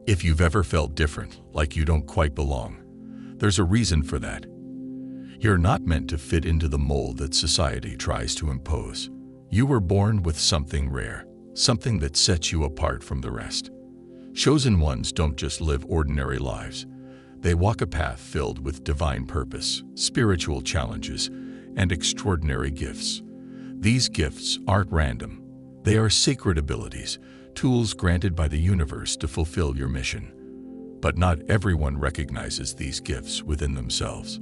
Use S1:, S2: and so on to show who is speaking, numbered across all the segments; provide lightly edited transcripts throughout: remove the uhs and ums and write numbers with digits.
S1: If you've ever felt different, like you don't quite belong, there's a reason for that. You're not meant to fit into the mold that society tries to impose. You were born with something rare, something that sets you apart from the rest. Chosen ones don't just live ordinary lives. They walk a path filled with divine purpose, spiritual challenges, and extraordinary gifts. These gifts aren't random. They are sacred abilities, tools granted by the universe to fulfill your mission. But not everyone recognizes these gifts within themselves.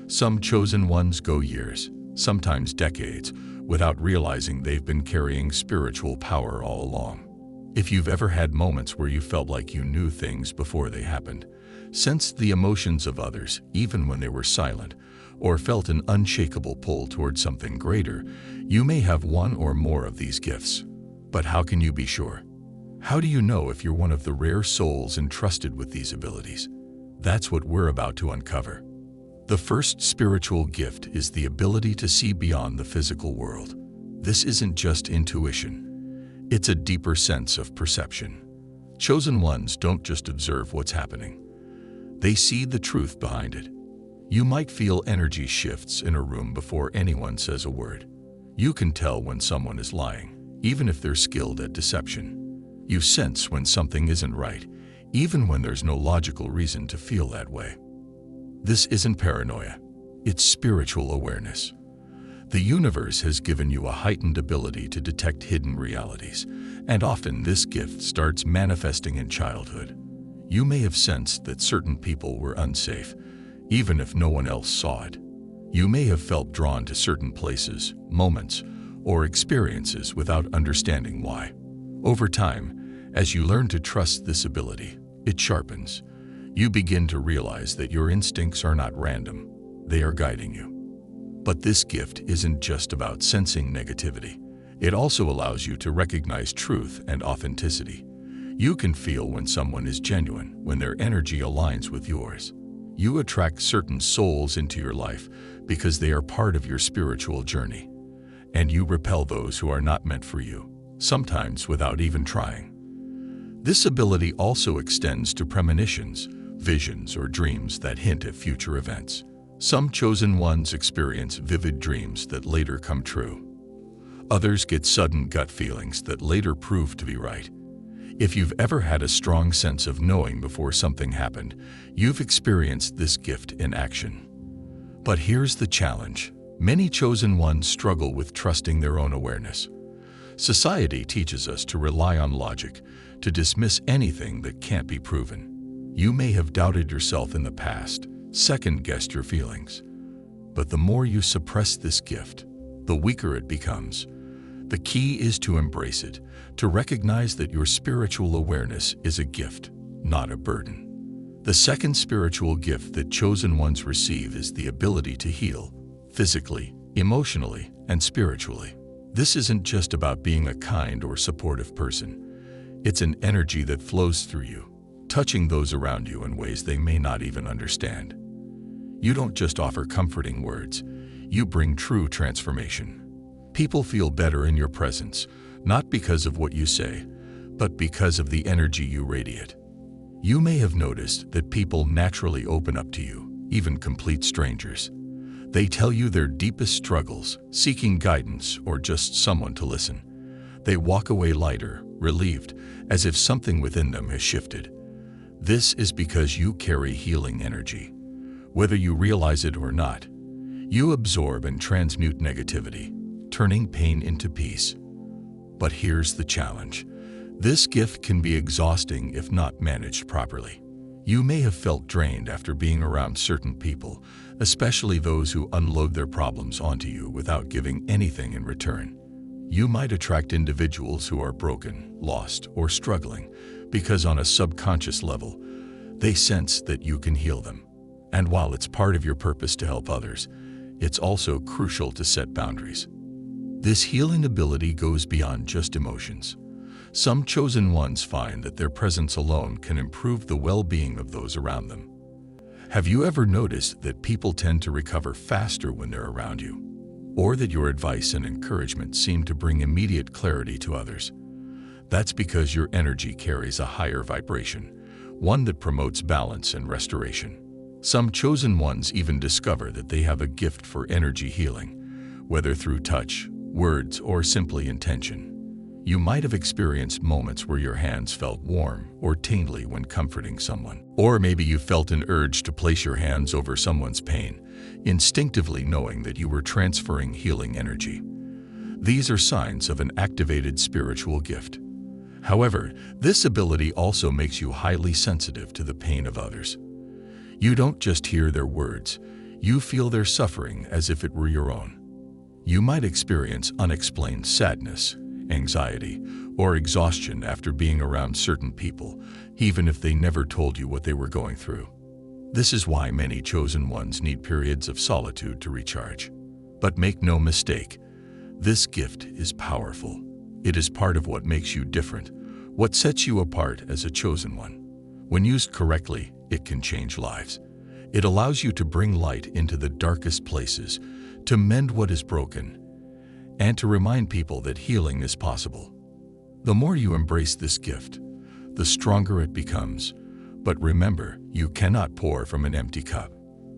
S1: Some chosen ones go years, sometimes decades, without realizing they've been carrying spiritual power all along. If you've ever had moments where you felt like you knew things before they happened, sensed the emotions of others even when they were silent, or felt an unshakable pull toward something greater, you may have one or more of these gifts. But how can you be sure? How do you know if you're one of the rare souls entrusted with these abilities? That's what we're about to uncover. The first spiritual gift is the ability to see beyond the physical world. This isn't just intuition. It's a deeper sense of perception. Chosen ones don't just observe what's happening. They see the truth behind it. You might feel energy shifts in a room before anyone says a word. You can tell when someone is lying, even if they're skilled at deception. You sense when something isn't right, even when there's no logical reason to feel that way. This isn't paranoia. It's spiritual awareness. The universe has given you a heightened ability to detect hidden realities, and often this gift starts manifesting in childhood. You may have sensed that certain people were unsafe, even if no one else saw it. You may have felt drawn to certain places, moments, or experiences without understanding why. Over time, as you learn to trust this ability, it sharpens. You begin to realize that your instincts are not random. They are guiding you. But this gift isn't just about sensing negativity. It also allows you to recognize truth and authenticity. You can feel when someone is genuine, when their energy aligns with yours. You attract certain souls into your life because they are part of your spiritual journey. And you repel those who are not meant for you, sometimes without even trying. This ability also extends to premonitions, visions, or dreams that hint at future events. Some chosen ones experience vivid dreams that later come true. Others get sudden gut feelings that later prove to be right. If you've ever had a strong sense of knowing before something happened, you've experienced this gift in action. But here's the challenge. Many chosen ones struggle with trusting their own awareness. Society teaches us to rely on logic, to dismiss anything that can't be proven. You may have doubted yourself in the past, second-guessed your feelings. But the more you suppress this gift, the weaker it becomes. The key is to embrace it, to recognize that your spiritual awareness is a gift, not a burden. The second spiritual gift that chosen ones receive is the ability to heal, physically, emotionally, and spiritually. This isn't just about being a kind or supportive person. It's an energy that flows through you, touching those around you in ways they may not even understand. You don't just offer comforting words, you bring true transformation. People feel better in your presence, not because of what you say, but because of the energy you radiate. You may have noticed that people naturally open up to you, even complete strangers. They tell you their deepest struggles, seeking guidance or just someone to listen. They walk away lighter, relieved, as if something within them has shifted. This is because you carry healing energy. Whether you realize it or not, you absorb and transmute negativity, turning pain into peace. But here's the challenge. This gift can be exhausting if not managed properly. You may have felt drained after being around certain people, especially those who unload their problems onto you without giving anything in return. You might attract individuals who are broken, lost, or struggling because on a subconscious level, they sense that you can heal them. And while it's part of your purpose to help others, it's also crucial to set boundaries. This healing ability goes beyond just emotions. Some chosen ones find that their presence alone can improve the well-being of those around them. Have you ever noticed that people tend to recover faster when they're around you? Or that your advice and encouragement seem to bring immediate clarity to others? That's because your energy carries a higher vibration, one that promotes balance and restoration. Some chosen ones even discover that they have a gift for energy healing, whether through touch, words, or simply intention. You might have experienced moments where your hands felt warm or tingly when comforting someone. Or maybe you felt an urge to place your hands over someone's pain, instinctively knowing that you were transferring healing energy. These are signs of an activated spiritual gift. However, this ability also makes you highly sensitive to the pain of others. You don't just hear their words, you feel their suffering as if it were your own. You might experience unexplained sadness, anxiety, or exhaustion after being around certain people, even if they never told you what they were going through. This is why many chosen ones need periods of solitude to recharge. But make no mistake, this gift is powerful. It is part of what makes you different, what sets you apart as a chosen one. When used correctly, it can change lives. It allows you to bring light into the darkest places, to mend what is broken, and to remind people that healing is possible. The more you embrace this gift, the stronger it becomes. But remember, you cannot pour from an empty cup.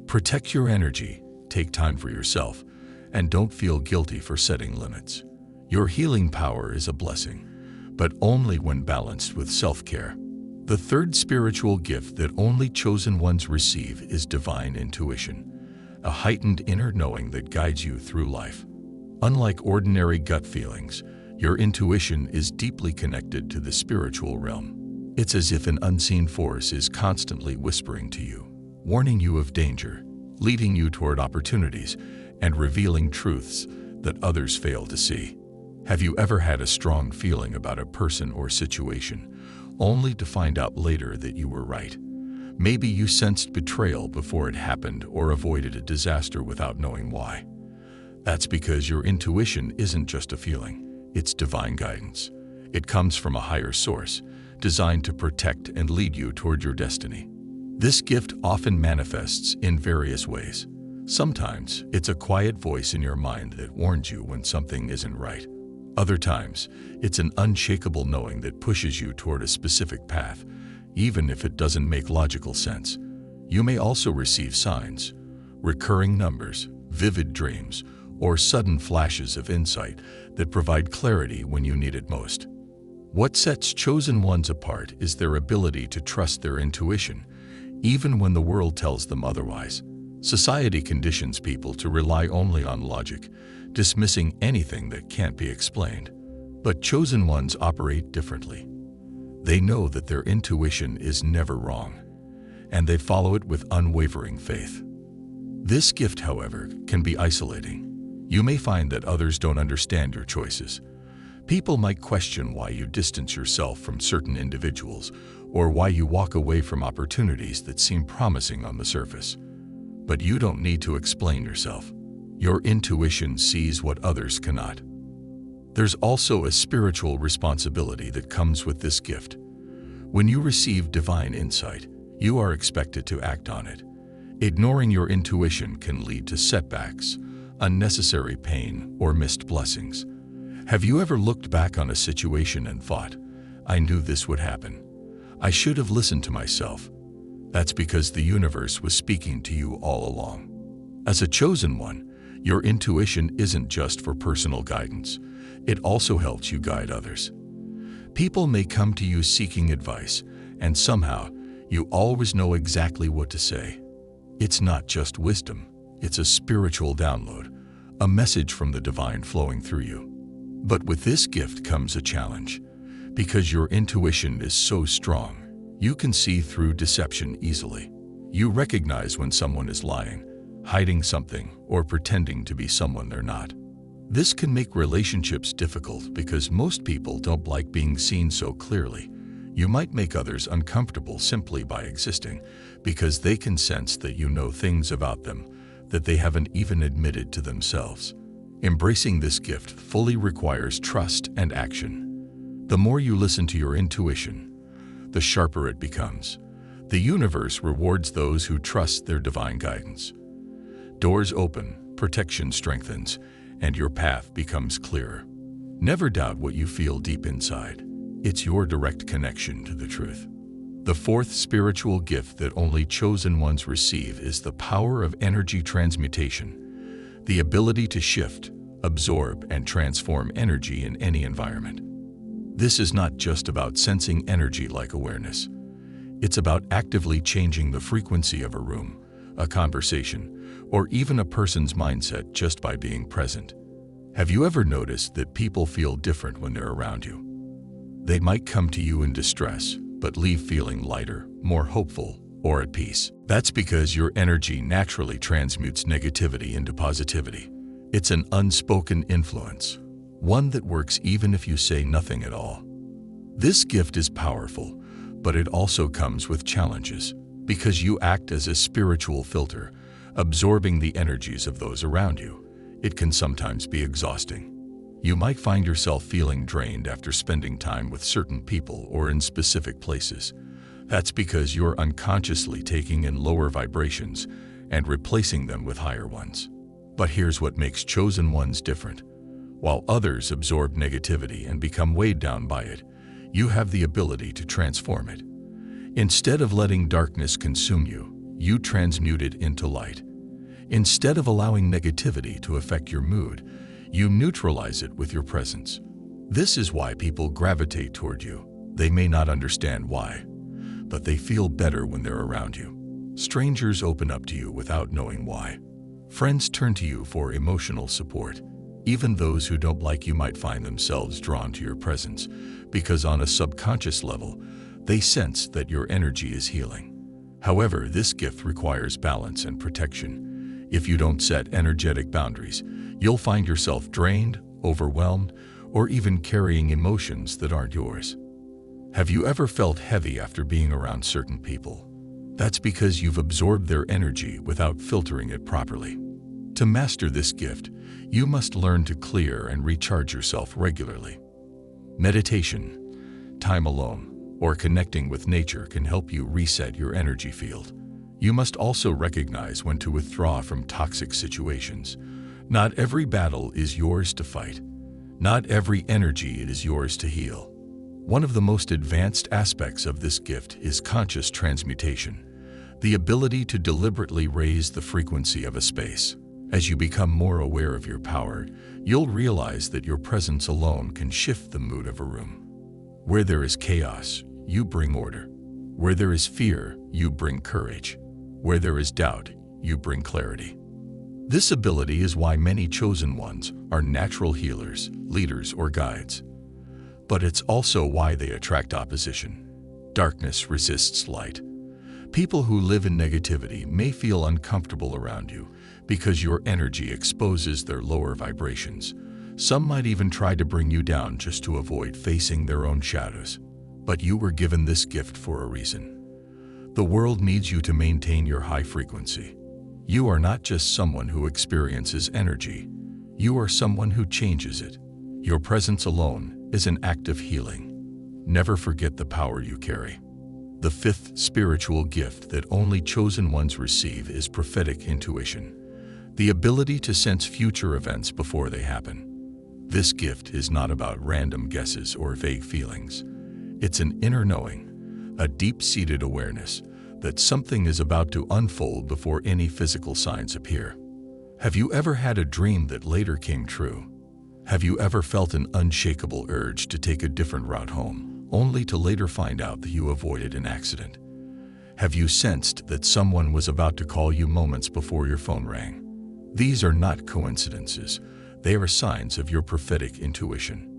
S1: Protect your energy, take time for yourself, and don't feel guilty for setting limits. Your healing power is a blessing, but only when balanced with self-care. The third spiritual gift that only chosen ones receive is divine intuition, a heightened inner knowing that guides you through life. Unlike ordinary gut feelings, your intuition is deeply connected to the spiritual realm. It's as if an unseen force is constantly whispering to you, warning you of danger, leading you toward opportunities, and revealing truths that others fail to see. Have you ever had a strong feeling about a person or situation, only to find out later that you were right? Maybe you sensed betrayal before it happened or avoided a disaster without knowing why. That's because your intuition isn't just a feeling, it's divine guidance. It comes from a higher source, designed to protect and lead you toward your destiny. This gift often manifests in various ways. Sometimes it's a quiet voice in your mind that warns you when something isn't right. Other times, it's an unshakable knowing that pushes you toward a specific path, even if it doesn't make logical sense. You may also receive signs, recurring numbers, vivid dreams, or sudden flashes of insight that provide clarity when you need it most. What sets chosen ones apart is their ability to trust their intuition, even when the world tells them otherwise. Society conditions people to rely only on logic, dismissing anything that can't be explained. But chosen ones operate differently. They know that their intuition is never wrong, and they follow it with unwavering faith. This gift, however, can be isolating. You may find that others don't understand your choices. People might question why you distance yourself from certain individuals, or why you walk away from opportunities that seem promising on the surface. But you don't need to explain yourself. Your intuition sees what others cannot. There's also a spiritual responsibility that comes with this gift. When you receive divine insight, you are expected to act on it. Ignoring your intuition can lead to setbacks, unnecessary pain, or missed blessings. Have you ever looked back on a situation and thought, "I knew this would happen. I should have listened to myself"? That's because the universe was speaking to you all along. As a chosen one, your intuition isn't just for personal guidance. It also helps you guide others. People may come to you seeking advice, and somehow you always know exactly what to say. It's not just wisdom, it's a spiritual download, a message from the divine flowing through you. But with this gift comes a challenge. Because your intuition is so strong, you can see through deception easily. You recognize when someone is lying, hiding something, or pretending to be someone they're not. This can make relationships difficult because most people don't like being seen so clearly. You might make others uncomfortable simply by existing, because they can sense that you know things about them that they haven't even admitted to themselves. Embracing this gift fully requires trust and action. The more you listen to your intuition, the sharper it becomes. The universe rewards those who trust their divine guidance. Doors open, protection strengthens, and your path becomes clearer. Never doubt what you feel deep inside. It's your direct connection to the truth. The fourth spiritual gift that only chosen ones receive is the power of energy transmutation, the ability to shift, absorb, and transform energy in any environment. This is not just about sensing energy like awareness. It's about actively changing the frequency of a room, a conversation, or even a person's mindset just by being present. Have you ever noticed that people feel different when they're around you? They might come to you in distress, but leave feeling lighter, more hopeful, or at peace. That's because your energy naturally transmutes negativity into positivity. It's an unspoken influence, one that works even if you say nothing at all. This gift is powerful, but it also comes with challenges, because you act as a spiritual filter, absorbing the energies of those around you. It can sometimes be exhausting. You might find yourself feeling drained after spending time with certain people or in specific places. That's because you're unconsciously taking in lower vibrations and replacing them with higher ones. But here's what makes chosen ones different. While others absorb negativity and become weighed down by it, you have the ability to transform it. Instead of letting darkness consume you, you transmute it into light. Instead of allowing negativity to affect your mood, you neutralize it with your presence. This is why people gravitate toward you. They may not understand why, but they feel better when they're around you. Strangers open up to you without knowing why. Friends turn to you for emotional support. Even those who don't like you might find themselves drawn to your presence because on a subconscious level, they sense that your energy is healing. However, this gift requires balance and protection. If you don't set energetic boundaries, you'll find yourself drained, overwhelmed, or even carrying emotions that aren't yours. Have you ever felt heavy after being around certain people? That's because you've absorbed their energy without filtering it properly. To master this gift, you must learn to clear and recharge yourself regularly. Meditation, time alone, or connecting with nature can help you reset your energy field. You must also recognize when to withdraw from toxic situations. Not every battle is yours to fight. Not every energy is yours to heal. One of the most advanced aspects of this gift is conscious transmutation, the ability to deliberately raise the frequency of a space. As you become more aware of your power, you'll realize that your presence alone can shift the mood of a room. Where there is chaos, you bring order. Where there is fear, you bring courage. Where there is doubt, you bring clarity. This ability is why many chosen ones are natural healers, leaders, or guides. But it's also why they attract opposition. Darkness resists light. People who live in negativity may feel uncomfortable around you because your energy exposes their lower vibrations. Some might even try to bring you down just to avoid facing their own shadows. But you were given this gift for a reason. The world needs you to maintain your high frequency. You are not just someone who experiences energy. You are someone who changes it. Your presence alone is an act of healing. Never forget the power you carry. The fifth spiritual gift that only chosen ones receive is prophetic intuition, the ability to sense future events before they happen. This gift is not about random guesses or vague feelings. It's an inner knowing, a deep-seated awareness that something is about to unfold before any physical signs appear. Have you ever had a dream that later came true? Have you ever felt an unshakable urge to take a different route home, only to later find out that you avoided an accident? Have you sensed that someone was about to call you moments before your phone rang? These are not coincidences. They are signs of your prophetic intuition.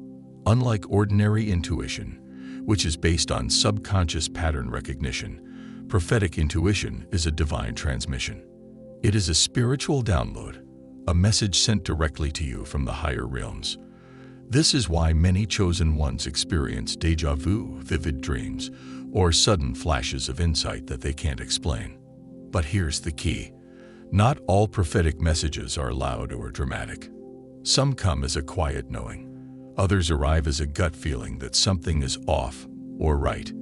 S1: Unlike ordinary intuition, which is based on subconscious pattern recognition, prophetic intuition is a divine transmission. It is a spiritual download, a message sent directly to you from the higher realms. This is why many chosen ones experience déjà vu, vivid dreams, or sudden flashes of insight that they can't explain. But here's the key. Not all prophetic messages are loud or dramatic. Some come as a quiet knowing. Others arrive as a gut feeling that something is off or right.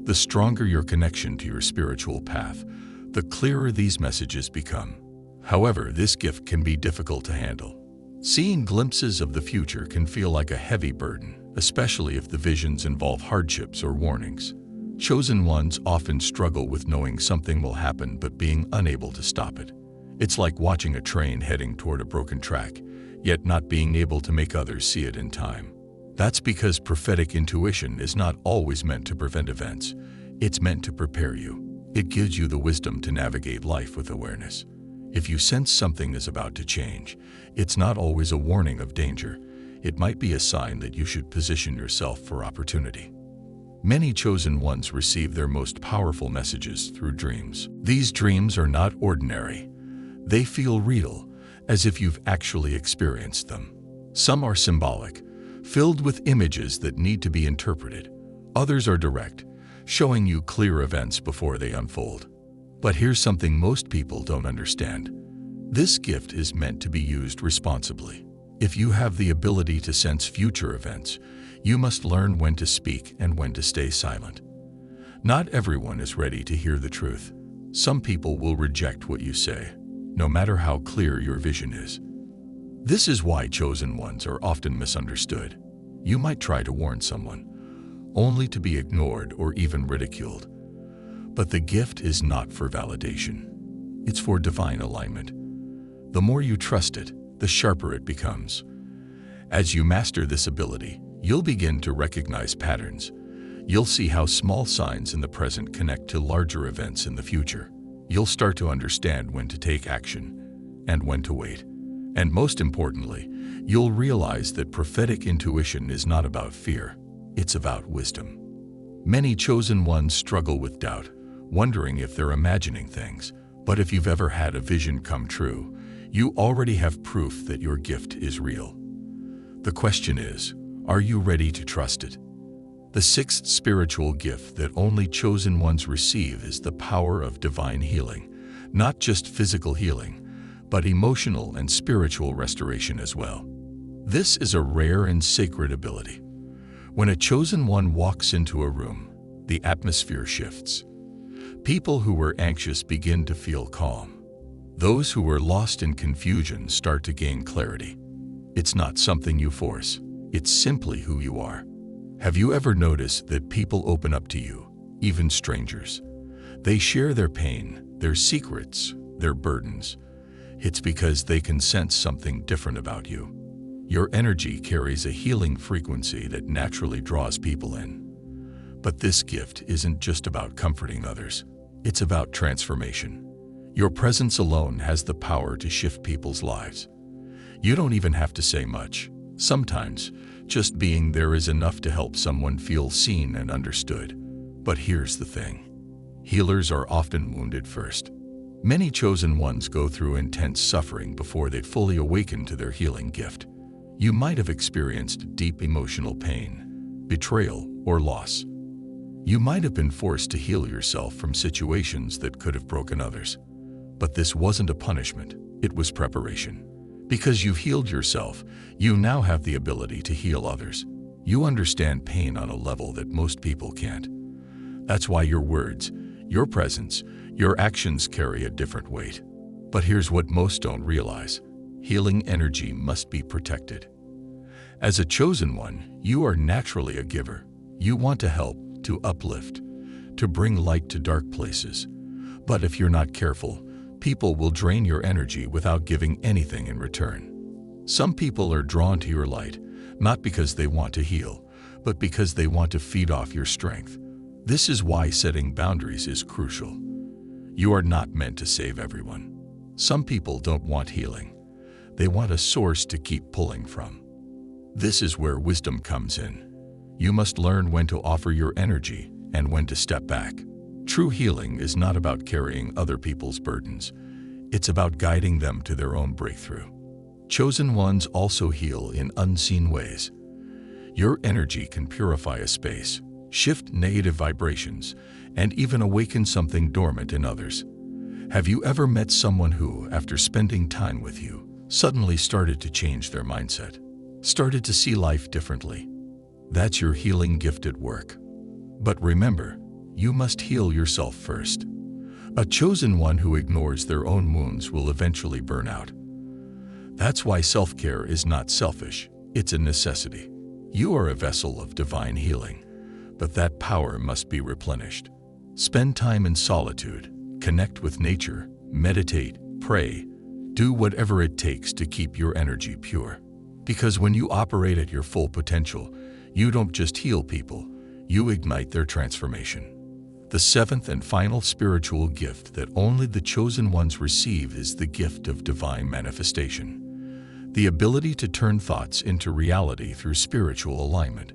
S1: The stronger your connection to your spiritual path, the clearer these messages become. However, this gift can be difficult to handle. Seeing glimpses of the future can feel like a heavy burden, especially if the visions involve hardships or warnings. Chosen ones often struggle with knowing something will happen but being unable to stop it. It's like watching a train heading toward a broken track, yet not being able to make others see it in time. That's because prophetic intuition is not always meant to prevent events. It's meant to prepare you. It gives you the wisdom to navigate life with awareness. If you sense something is about to change, it's not always a warning of danger. It might be a sign that you should position yourself for opportunity. Many chosen ones receive their most powerful messages through dreams. These dreams are not ordinary. They feel real, as if you've actually experienced them. Some are symbolic, filled with images that need to be interpreted. Others are direct, showing you clear events before they unfold. But here's something most people don't understand. This gift is meant to be used responsibly. If you have the ability to sense future events, you must learn when to speak and when to stay silent. Not everyone is ready to hear the truth. Some people will reject what you say, no matter how clear your vision is. This is why chosen ones are often misunderstood. You might try to warn someone, only to be ignored or even ridiculed. But the gift is not for validation. It's for divine alignment. The more you trust it, the sharper it becomes. As you master this ability, you'll begin to recognize patterns. You'll see how small signs in the present connect to larger events in the future. You'll start to understand when to take action and when to wait. And most importantly, you'll realize that prophetic intuition is not about fear, it's about wisdom. Many chosen ones struggle with doubt, wondering if they're imagining things. But if you've ever had a vision come true, you already have proof that your gift is real. The question is, are you ready to trust it? The sixth spiritual gift that only chosen ones receive is the power of divine healing, not just physical healing, but emotional and spiritual restoration as well. This is a rare and sacred ability. When a chosen one walks into a room, the atmosphere shifts. People who were anxious begin to feel calm. Those who were lost in confusion start to gain clarity. It's not something you force. It's simply who you are. Have you ever noticed that people open up to you, even strangers? They share their pain, their secrets, their burdens. It's because they can sense something different about you. Your energy carries a healing frequency that naturally draws people in. But this gift isn't just about comforting others. It's about transformation. Your presence alone has the power to shift people's lives. You don't even have to say much. Sometimes, just being there is enough to help someone feel seen and understood. But here's the thing. Healers are often wounded first. Many chosen ones go through intense suffering before they fully awaken to their healing gift. You might have experienced deep emotional pain, betrayal, or loss. You might have been forced to heal yourself from situations that could have broken others. But this wasn't a punishment, it was preparation. Because you've healed yourself, you now have the ability to heal others. You understand pain on a level that most people can't. That's why your words, your presence, your actions carry a different weight. But here's what most don't realize. Healing energy must be protected. As a chosen one, you are naturally a giver. You want to help, to uplift, to bring light to dark places. But if you're not careful, people will drain your energy without giving anything in return. Some people are drawn to your light, not because they want to heal, but because they want to feed off your strength. This is why setting boundaries is crucial. You are not meant to save everyone. Some people don't want healing. They want a source to keep pulling from. This is where wisdom comes in. You must learn when to offer your energy and when to step back. True healing is not about carrying other people's burdens. It's about guiding them to their own breakthrough. Chosen ones also heal in unseen ways. Your energy can purify a space, shift negative vibrations, and even awaken something dormant in others. Have you ever met someone who, after spending time with you, suddenly started to change their mindset, started to see life differently? That's your healing gift at work. But remember, you must heal yourself first. A chosen one who ignores their own wounds will eventually burn out. That's why self-care is not selfish, it's a necessity. You are a vessel of divine healing, but that power must be replenished. Spend time in solitude, connect with nature, meditate, pray, do whatever it takes to keep your energy pure. Because when you operate at your full potential, you don't just heal people, you ignite their transformation. The seventh and final spiritual gift that only the chosen ones receive is the gift of divine manifestation, the ability to turn thoughts into reality through spiritual alignment.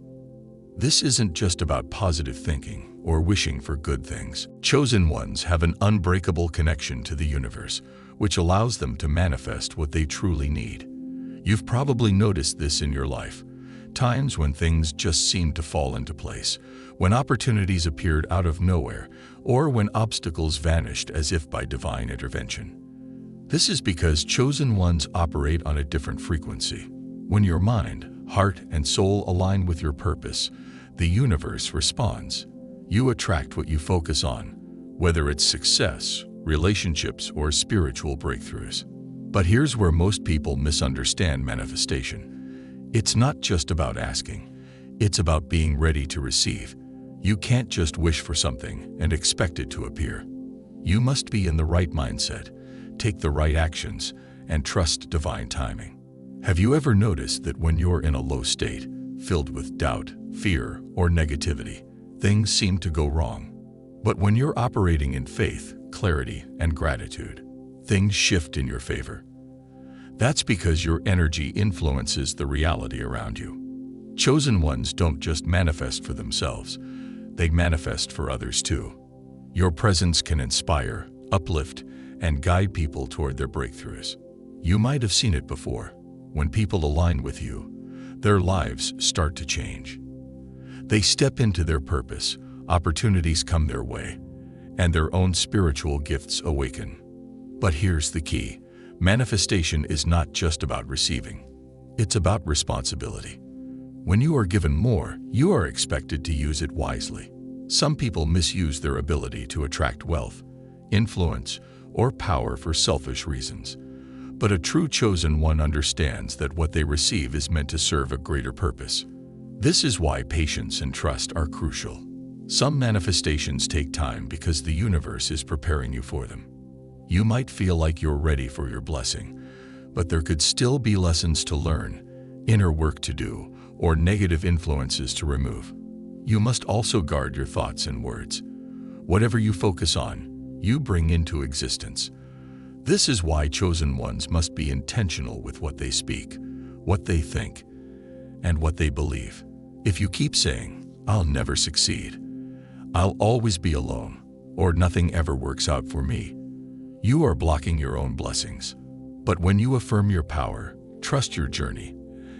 S1: This isn't just about positive thinking or wishing for good things. Chosen ones have an unbreakable connection to the universe, which allows them to manifest what they truly need. You've probably noticed this in your life, times when things just seemed to fall into place, when opportunities appeared out of nowhere, or when obstacles vanished as if by divine intervention. This is because chosen ones operate on a different frequency. When your mind, heart, and soul align with your purpose, the universe responds. You attract what you focus on, whether it's success, relationships, or spiritual breakthroughs. But here's where most people misunderstand manifestation. It's not just about asking, it's about being ready to receive. You can't just wish for something and expect it to appear. You must be in the right mindset, take the right actions, and trust divine timing. Have you ever noticed that when you're in a low state, filled with doubt, fear, or negativity, things seem to go wrong? But when you're operating in faith, clarity, and gratitude, things shift in your favor. That's because your energy influences the reality around you. Chosen ones don't just manifest for themselves, they manifest for others too. Your presence can inspire, uplift, and guide people toward their breakthroughs. You might have seen it before. When people align with you, their lives start to change. They step into their purpose, opportunities come their way, and their own spiritual gifts awaken. But here's the key. Manifestation is not just about receiving. It's about responsibility. When you are given more, you are expected to use it wisely. Some people misuse their ability to attract wealth, influence, or power for selfish reasons. But a true chosen one understands that what they receive is meant to serve a greater purpose. This is why patience and trust are crucial. Some manifestations take time because the universe is preparing you for them. You might feel like you're ready for your blessing, but there could still be lessons to learn, inner work to do, or negative influences to remove. You must also guard your thoughts and words. Whatever you focus on, you bring into existence. This is why chosen ones must be intentional with what they speak, what they think, and what they believe. If you keep saying, "I'll never succeed," "I'll always be alone," or "nothing ever works out for me," you are blocking your own blessings. But when you affirm your power, trust your journey,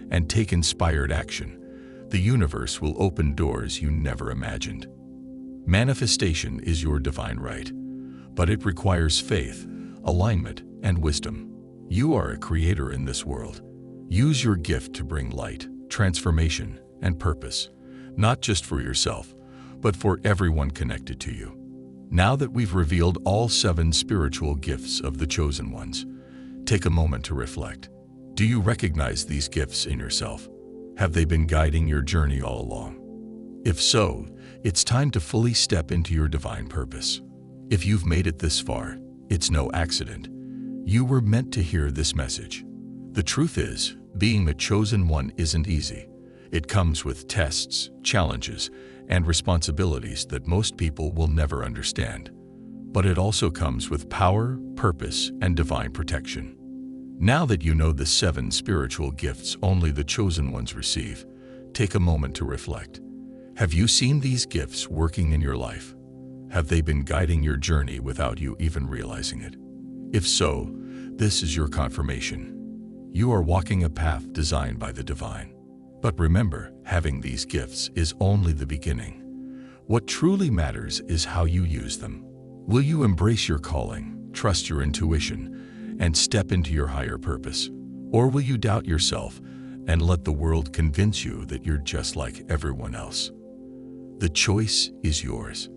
S1: and take inspired action, the universe will open doors you never imagined. Manifestation is your divine right, but it requires faith, alignment, and wisdom. You are a creator in this world. Use your gift to bring light, transformation, and purpose, not just for yourself, but for everyone connected to you. Now that we've revealed all 7 spiritual gifts of the chosen ones, take a moment to reflect. Do you recognize these gifts in yourself? Have they been guiding your journey all along? If so, it's time to fully step into your divine purpose. If you've made it this far, it's no accident. You were meant to hear this message. The truth is, being the chosen one isn't easy. It comes with tests, challenges, and responsibilities that most people will never understand. But it also comes with power, purpose, and divine protection. Now that you know the 7 spiritual gifts only the chosen ones receive, take a moment to reflect. Have you seen these gifts working in your life? Have they been guiding your journey without you even realizing it? If so, this is your confirmation. You are walking a path designed by the divine. But remember, having these gifts is only the beginning. What truly matters is how you use them. Will you embrace your calling, trust your intuition, and step into your higher purpose? Or will you doubt yourself and let the world convince you that you're just like everyone else? The choice is yours.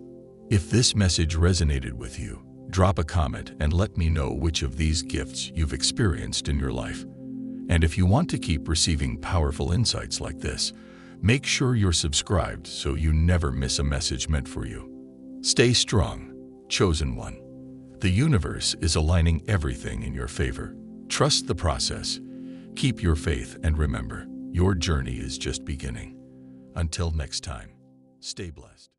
S1: If this message resonated with you, drop a comment and let me know which of these gifts you've experienced in your life. And if you want to keep receiving powerful insights like this, Make sure you're subscribed so you never miss a message meant for you. Stay strong, chosen one. The universe is aligning everything in your favor. Trust the process. Keep your faith and remember, your journey is just beginning. Until next time, stay blessed.